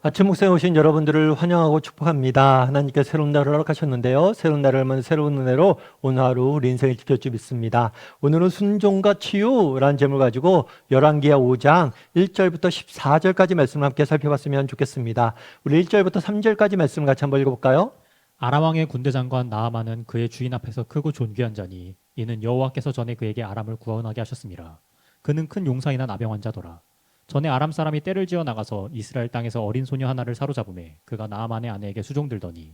아침 묵상에 오신 여러분들을 환영하고 축복합니다. 하나님께 새로운 날을 허락하셨는데요. 새로운 날을 만 새로운 은혜로 오늘 하루 우리 인생을 지켜주 믿습니다. 오늘은 순종과 치유라는 제목을 가지고 열왕기하 5장 1절부터 14절까지 말씀을 함께 살펴봤으면 좋겠습니다. 우리 1절부터 3절까지 말씀을 같이 한번 읽어볼까요? 아람 왕의 군대 장관 나아만은 그의 주인 앞에서 크고 존귀한 자니 이는 여호와께서 전에 그에게 아람을 구원하게 하셨습니다. 그는 큰 용사이나 나병 환자더라. 전에 아람 사람이 떼를 지어 나가서 이스라엘 땅에서 어린 소녀 하나를 사로잡음에 그가 나아만의 아내에게 수종들더니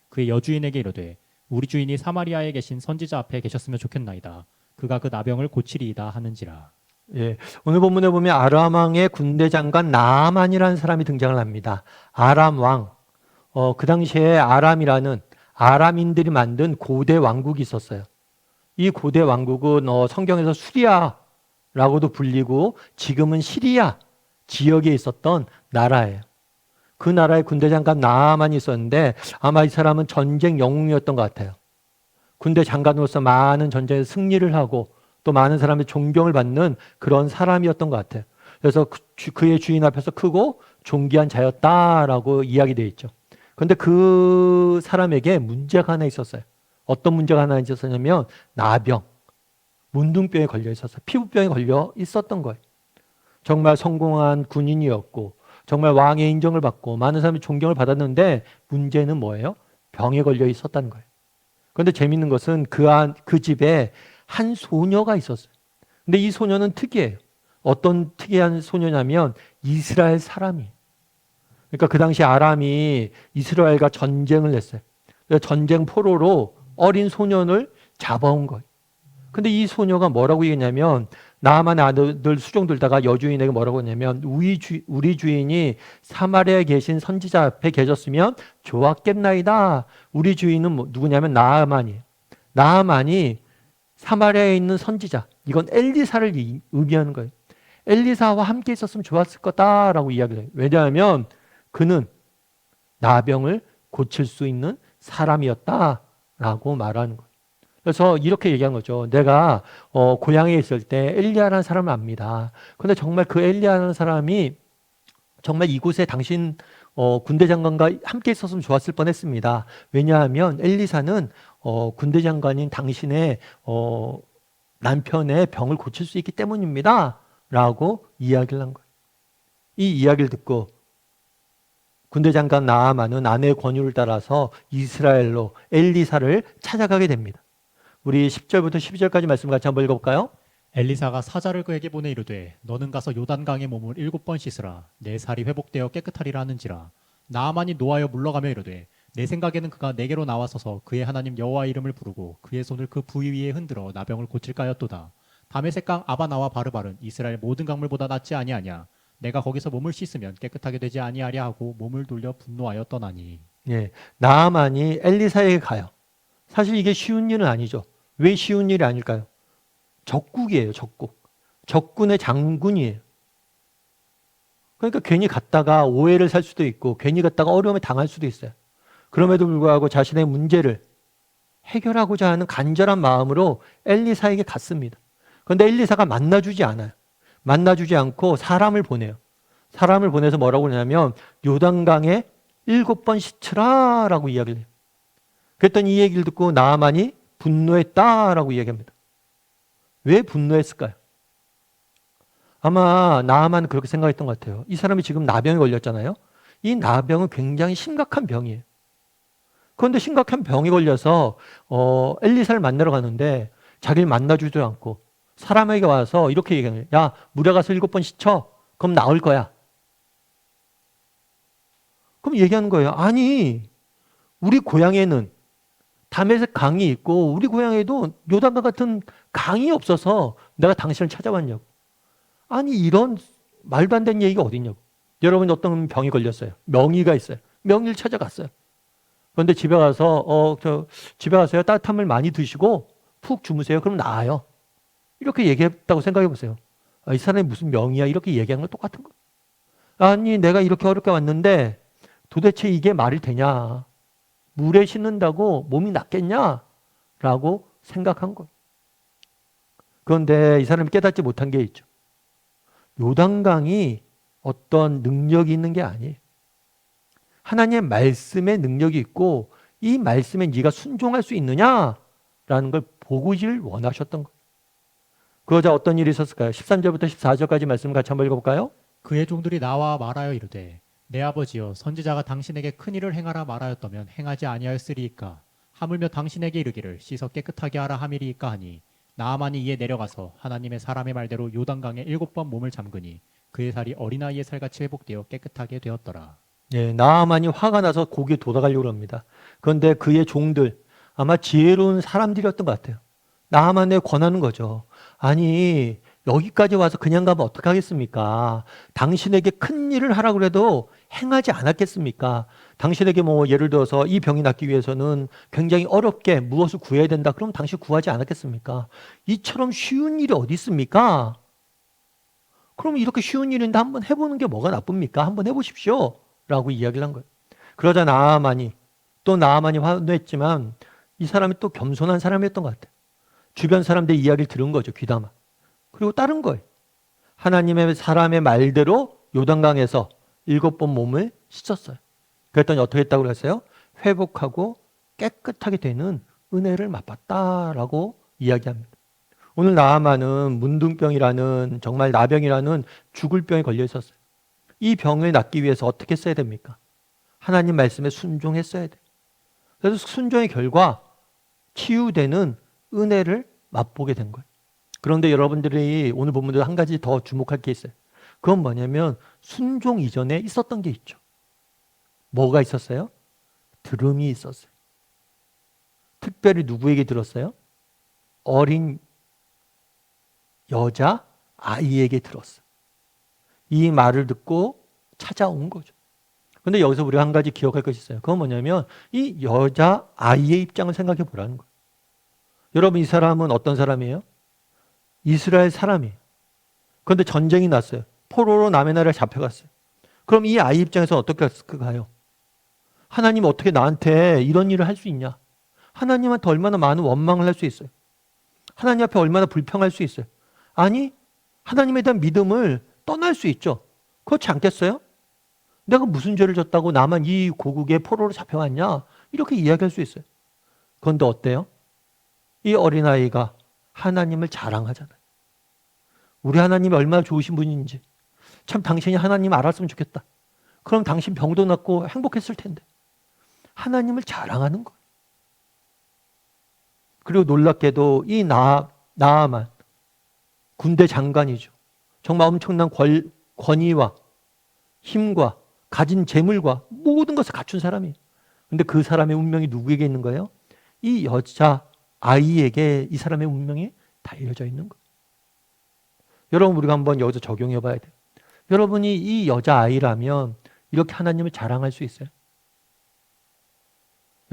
그의 여주인에게 이르되 우리 주인이 사마리아에 계신 선지자 앞에 계셨으면 좋겠나이다. 그가 그 나병을 고치리이다 하는지라. 예, 오늘 본문에 보면 아람 왕의 군대 장관 나아만이라는 사람이 등장을 합니다. 아람 왕, 그 당시에 아람이라는 아람인들이 만든 고대 왕국이 있었어요. 이 고대 왕국은 성경에서 수리아라고도 불리고 지금은 시리아 지역에 있었던 나라예요. 그 나라의 군대 장관 나아만이 있었는데 아마 이 사람은 전쟁 영웅이었던 것 같아요. 군대 장관으로서 많은 전쟁에서 승리를 하고 또 많은 사람의 존경을 받는 그런 사람이었던 것 같아요. 그래서 그의 주인 앞에서 크고 존귀한 자였다라고 이야기되어 있죠. 그런데 그 사람에게 문제가 하나 있었어요. 어떤 문제가 하나 있었냐면 나병, 문둥병에 걸려 있어서 피부병에 걸려 있었던 거예요. 정말 성공한 군인이었고 정말 왕의 인정을 받고 많은 사람이 존경을 받았는데 문제는 뭐예요? 병에 걸려 있었다는 거예요. 그런데 재밌는 것은 그 집에 한 소녀가 있었어요. 근데 이 소녀는 특이해요. 어떤 특이한 소녀냐면 이스라엘 사람이에요. 그러니까 그 당시 아람이 이스라엘과 전쟁을 했어요. 그래서 전쟁 포로로 어린 소년을 잡아온 거예요. 근데 이 소녀가 뭐라고 얘기했냐면 나만의 아들 수종 들다가 여주인에게 뭐라고 했냐면 우리 주인이 사마리아에 계신 선지자 앞에 계셨으면 좋았겠나이다. 우리 주인은 누구냐면 나아만이에요. 나아만이 사마리아에 있는 선지자, 이건 엘리사를 의미하는 거예요. 엘리사와 함께 있었으면 좋았을 거다라고 이야기를 해요. 왜냐하면 그는 나병을 고칠 수 있는 사람이었다라고 말하는 거예요. 그래서 이렇게 얘기한 거죠. 내가 고향에 있을 때 엘리야라는 사람을 압니다. 근데 정말 그 엘리야라는 사람이 정말 이곳에 당신 군대 장관과 함께 있었으면 좋았을 뻔했습니다. 왜냐하면 엘리사는 군대 장관인 당신의 남편의 병을 고칠 수 있기 때문입니다. 라고 이야기를 한 거예요. 이 이야기를 듣고 군대 장관 나아만은 아내의 권유를 따라서 이스라엘로 엘리사를 찾아가게 됩니다. 우리 10절부터 12절까지 말씀 같이 한번 읽어볼까요? 엘리사가 사자를 그에게 보내 이르되 너는 가서 요단강에 몸을 7번 씻으라. 내 살이 회복되어 깨끗하리라 하는지라. 나아만이 노하여 물러가며 이르되 내 생각에는 그가 내게로 나와서서 그의 하나님 여호와 이름을 부르고 그의 손을 그 부위 위에 흔들어 나병을 고칠까 하였도다. 다메섹 강 아바나와 바르바른 이스라엘 모든 강물보다 낫지 아니하냐. 내가 거기서 몸을 씻으면 깨끗하게 되지 아니하랴 하고 몸을 돌려 분노하여 떠나니. 예, 나아만이 엘리사에게 가요. 사실 이게 쉬운 일은 아니죠. 왜 쉬운 일이 아닐까요? 적국이에요, 적국. 적군의 장군이에요. 그러니까 괜히 갔다가 오해를 살 수도 있고 괜히 갔다가 어려움에 당할 수도 있어요. 그럼에도 불구하고 자신의 문제를 해결하고자 하는 간절한 마음으로 엘리사에게 갔습니다. 그런데 엘리사가 만나주지 않아요. 만나주지 않고 사람을 보내요. 사람을 보내서 뭐라고 하냐면 요단강에 7번 씻으라 라고 이야기를 해요. 그랬더니 이 얘기를 듣고 나아만이 분노했다라고 이야기합니다. 왜 분노했을까요? 아마 나아만은 그렇게 생각했던 것 같아요. 이 사람이 지금 나병에 걸렸잖아요. 이 나병은 굉장히 심각한 병이에요. 그런데 심각한 병에 걸려서 엘리사를 만나러 가는데 자기를 만나주지도 않고 사람에게 와서 이렇게 얘기해요. 야, 물에 가서 7번 씻어. 그럼 나을 거야. 그럼 얘기하는 거예요. 아니, 우리 고향에는 다메섹 강이 있고 우리 고향에도 요단강 같은 강이 없어서 내가 당신을 찾아왔냐고. 아니, 이런 말도 안 되는 얘기가 어딨냐고. 여러분, 어떤 병이 걸렸어요. 명의가 있어요. 명의를 찾아갔어요. 그런데 집에 가서요. 따뜻한 물 많이 드시고 푹 주무세요. 그럼 나아요. 이렇게 얘기했다고 생각해 보세요. 이 사람이 무슨 명의야? 이렇게 얘기하는 건 똑같은 거. 아니, 내가 이렇게 어렵게 왔는데 도대체 이게 말이 되냐? 물에 씻는다고 몸이 낫겠냐? 라고 생각한 거예요. 그런데 이 사람이 깨닫지 못한 게 있죠. 요단강이 어떤 능력이 있는 게 아니에요. 하나님의 말씀에 능력이 있고 이 말씀에 네가 순종할 수 있느냐라는 걸 보고를 원하셨던 거예요. 그러자 어떤 일이 있었을까요? 13절부터 14절까지 말씀 같이 한번 읽어볼까요? 그의 종들이 나와 말하여 이르되 내 아버지여 선지자가 당신에게 큰 일을 행하라 말하였다면 행하지 아니하였으리이까 하물며 당신에게 이르기를 씻어 깨끗하게 하라 함이리이까 하니 나아만이 이에 내려가서 하나님의 사람의 말대로 요단강에 7번 몸을 잠그니 그의 살이 어린아이의 살같이 회복되어 깨끗하게 되었더라. 예, 나아만이 화가 나서 고기에 돌아가려고 합니다. 그런데 그의 종들, 아마 지혜로운 사람들이었던 것 같아요. 나아만에 권하는 거죠. 아니, 여기까지 와서 그냥 가면 어떡하겠습니까? 당신에게 큰 일을 하라고 해도 행하지 않았겠습니까? 당신에게 뭐 예를 들어서 이 병이 낫기 위해서는 굉장히 어렵게 무엇을 구해야 된다. 그럼 당신 구하지 않았겠습니까? 이처럼 쉬운 일이 어디 있습니까? 그럼 이렇게 쉬운 일인데 한번 해보는 게 뭐가 나쁩니까? 한번 해보십시오. 라고 이야기를 한 거예요. 그러자 나아만이 화냈지만 이 사람이 또 겸손한 사람이었던 것 같아요. 주변 사람들의 이야기를 들은 거죠. 귀담아. 그리고 따른 거예요. 하나님의 사람의 말대로 요단강에서 7번 몸을 씻었어요. 그랬더니 어떻게 했다고 그랬어요? 회복하고 깨끗하게 되는 은혜를 맛봤다라고 이야기합니다. 오늘 나아만은 문둥병이라는 정말 나병이라는 죽을 병에 걸려 있었어요. 이 병을 낫기 위해서 어떻게 써야 됩니까? 하나님 말씀에 순종했어야 돼요. 그래서 순종의 결과 치유되는 은혜를 맛보게 된 거예요. 그런데 여러분들이 오늘 본문도 한 가지 더 주목할 게 있어요. 그건 뭐냐면 순종 이전에 있었던 게 있죠. 뭐가 있었어요? 들음이 있었어요. 특별히 누구에게 들었어요? 어린 여자 아이에게 들었어요. 이 말을 듣고 찾아온 거죠. 그런데 여기서 우리가 한 가지 기억할 것이 있어요. 그건 뭐냐면 이 여자 아이의 입장을 생각해 보라는 거예요. 여러분, 이 사람은 어떤 사람이에요? 이스라엘 사람이에요. 그런데 전쟁이 났어요. 포로로 남의 나라에 잡혀갔어요. 그럼 이 아이 입장에서 어떻게 가요? 하나님 어떻게 나한테 이런 일을 할 수 있냐? 하나님한테 얼마나 많은 원망을 할 수 있어요? 하나님 앞에 얼마나 불평할 수 있어요? 아니, 하나님에 대한 믿음을 떠날 수 있죠. 그렇지 않겠어요? 내가 무슨 죄를 졌다고 나만 이 고국에 포로로 잡혀갔냐? 이렇게 이야기할 수 있어요. 그런데 어때요? 이 어린아이가 하나님을 자랑하잖아요. 우리 하나님이 얼마나 좋으신 분인지. 참 당신이 하나님 알았으면 좋겠다. 그럼 당신 병도 낫고 행복했을 텐데. 하나님을 자랑하는 거예요. 그리고 놀랍게도 이 나아만 군대 장관이죠. 정말 엄청난 권위와 힘과 가진 재물과 모든 것을 갖춘 사람이에요. 그런데 그 사람의 운명이 누구에게 있는 거예요? 이 여자 아이에게 이 사람의 운명이 달려져 있는 거예요. 여러분, 우리가 한번 여기서 적용해 봐야 돼요. 여러분이 이 여자 아이라면 이렇게 하나님을 자랑할 수 있어요?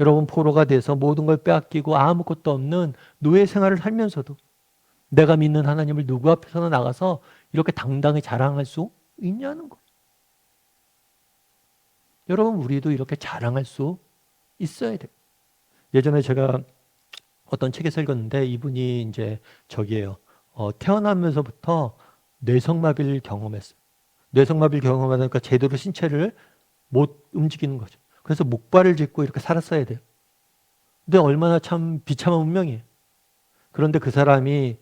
여러분, 포로가 돼서 모든 걸 빼앗기고 아무것도 없는 노예 생활을 살면서도 내가 믿는 하나님을 누구 앞에서나 나가서 이렇게 당당히 자랑할 수 있냐는 거예요. 여러분, 우리도 이렇게 자랑할 수 있어야 돼요. 예전에 제가 어떤 책에서 읽었는데 이분이 이제 태어나면서부터 뇌성마비를 경험했어요. 뇌성마비를 경험하니까 제대로 신체를 못 움직이는 거죠. 그래서 목발을 짚고 이렇게 살았어야 돼요. 근데 얼마나 참 비참한 운명이에요. 그런데 그 사람이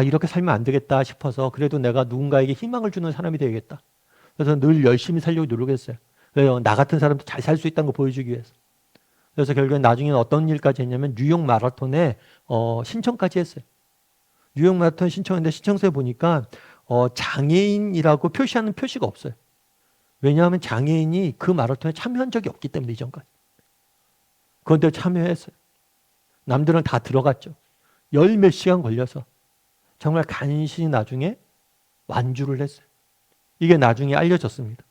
이렇게 살면 안 되겠다 싶어서 그래도 내가 누군가에게 희망을 주는 사람이 되야겠다. 그래서 늘 열심히 살려고 노력했어요. 그래서 나 같은 사람도 잘 살 수 있다는 거 보여주기 위해서. 그래서 결국엔 나중에는 어떤 일까지 했냐면 뉴욕 마라톤에 신청까지 했어요. 뉴욕 마라톤 신청했는데 신청서에 보니까 장애인이라고 표시하는 표시가 없어요. 왜냐하면 장애인이 그 마라톤에 참여한 적이 없기 때문에 이전까지. 그런데 참여했어요. 남들은 다 들어갔죠. 열 몇 시간 걸려서 정말 간신히 나중에 완주를 했어요. 이게 나중에 알려졌습니다.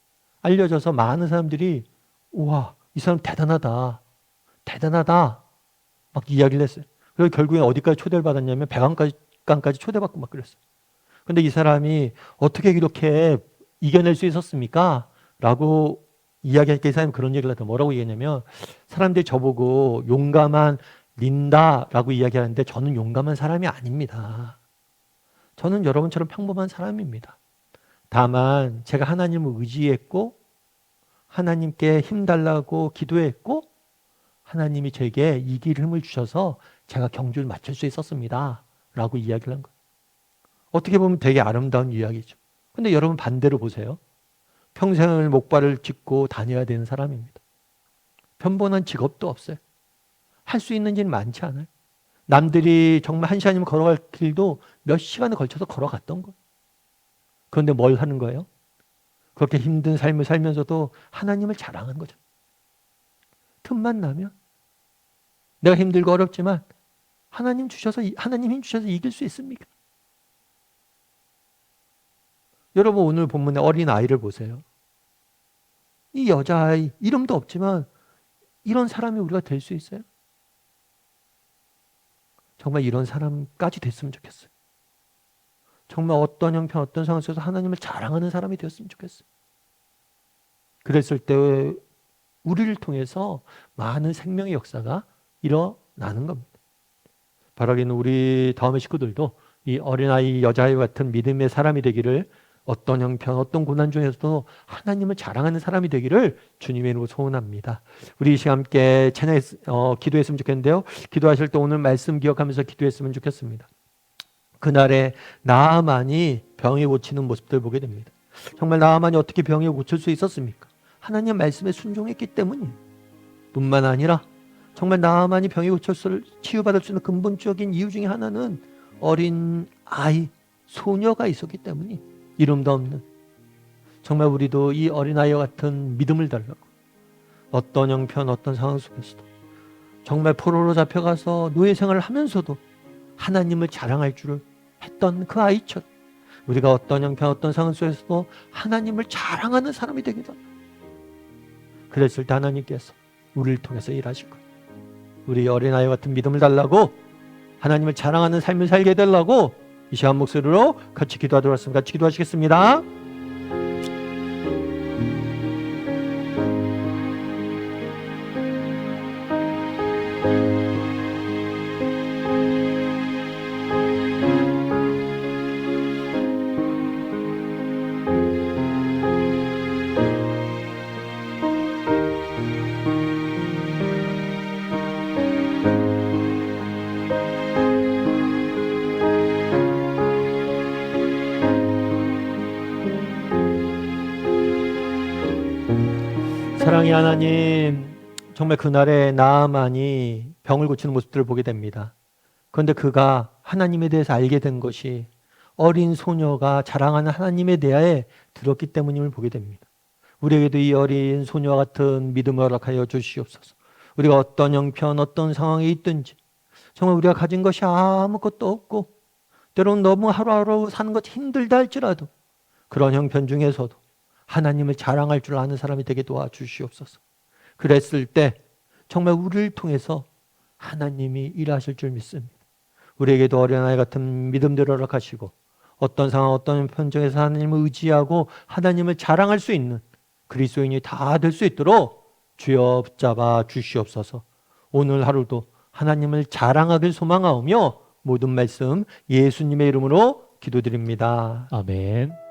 알려져서 많은 사람들이 우와, 이 사람 대단하다. 대단하다. 막 이야기를 했어요. 그래서 결국에 어디까지 초대를 받았냐면 백악관까지 초대받고 막 그랬어요. 근데 이 사람이 어떻게 이렇게 이겨낼 수 있었습니까? 라고 이야기하니까 이 사람이 그런 얘기를 하더라고요. 뭐라고 얘기했냐면 사람들이 저보고 용감한 린다라고 이야기하는데 저는 용감한 사람이 아닙니다. 저는 여러분처럼 평범한 사람입니다. 다만 제가 하나님을 의지했고 하나님께 힘 달라고 기도했고 하나님이 제게 이길 힘을 주셔서 제가 경주를 마칠 수 있었습니다. 라고 이야기를 한 거예요. 어떻게 보면 되게 아름다운 이야기죠. 근데 여러분 반대로 보세요. 평생을 목발을 짚고 다녀야 되는 사람입니다. 편본한 직업도 없어요. 할 수 있는 일은 많지 않아요. 남들이 정말 1시간이면 걸어갈 길도 몇 시간을 걸쳐서 걸어갔던 거예요. 그런데 뭘 하는 거예요? 그렇게 힘든 삶을 살면서도 하나님을 자랑하는 거죠. 틈만 나면 내가 힘들고 어렵지만 하나님 힘 주셔서 이길 수 있습니까? 여러분 오늘 본문의 어린 아이를 보세요. 이 여자아이 이름도 없지만 이런 사람이 우리가 될 수 있어요? 정말 이런 사람까지 됐으면 좋겠어요. 정말 어떤 형편 어떤 상황 속에서 하나님을 자랑하는 사람이 되었으면 좋겠어요. 그랬을 때 우리를 통해서 많은 생명의 역사가 일어나는 겁니다. 바라기는 우리 다음의 식구들도 이 어린아이 여자아이 같은 믿음의 사람이 되기를, 어떤 형편 어떤 고난 중에서도 하나님을 자랑하는 사람이 되기를 주님의 이름으로 소원합니다. 우리 이 시간 함께 기도했으면 좋겠는데요. 기도하실 때 오늘 말씀 기억하면서 기도했으면 좋겠습니다. 그날에 나아만이 병이 고치는 모습들 보게 됩니다. 정말 나아만이 어떻게 병이 고칠 수 있었습니까? 하나님 말씀에 순종했기 때문이에요. 뿐만 아니라 정말 나아만이 병이 치유받을 수 있는 근본적인 이유 중에 하나는 어린 아이, 소녀가 있었기 때문이 이름도 없는, 정말 우리도 이 어린아이와 같은 믿음을 달라고 어떤 형편 어떤 상황 속에서도 정말 포로로 잡혀가서 노예 생활을 하면서도 하나님을 자랑할 줄을 했던 그 아이처럼 우리가 어떤 형편 어떤 상황 속에서도 하나님을 자랑하는 사람이 되기도 합니다. 그랬을 때 하나님께서 우리를 통해서 일하실 거예요. 우리 어린아이와 같은 믿음을 달라고, 하나님을 자랑하는 삶을 살게 되려고 이 시간 목소리로 같이 기도하도록 하겠습니다. 같이 기도하시겠습니다. 사랑의 하나님, 정말 그날에 나아만이 병을 고치는 모습들을 보게 됩니다. 그런데 그가 하나님에 대해서 알게 된 것이 어린 소녀가 자랑하는 하나님에 대하여 들었기 때문임을 보게 됩니다. 우리에게도 이 어린 소녀와 같은 믿음을 허락하여 주시옵소서. 우리가 어떤 형편 어떤 상황에 있든지 정말 우리가 가진 것이 아무것도 없고 때로는 너무 하루하루 사는 것이 힘들다 할지라도 그런 형편 중에서도 하나님을 자랑할 줄 아는 사람이 되게 도와주시옵소서. 그랬을 때 정말 우리를 통해서 하나님이 일하실 줄 믿습니다. 우리에게도 어린아이 같은 믿음대로 허락하시고 어떤 상황 어떤 형편 중에서 하나님을 의지하고 하나님을 자랑할 수 있는 그리스도인이 다 될 수 있도록 주여 붙잡아 주시옵소서. 오늘 하루도 하나님을 자랑하길 소망하오며 모든 말씀 예수님의 이름으로 기도드립니다. 아멘.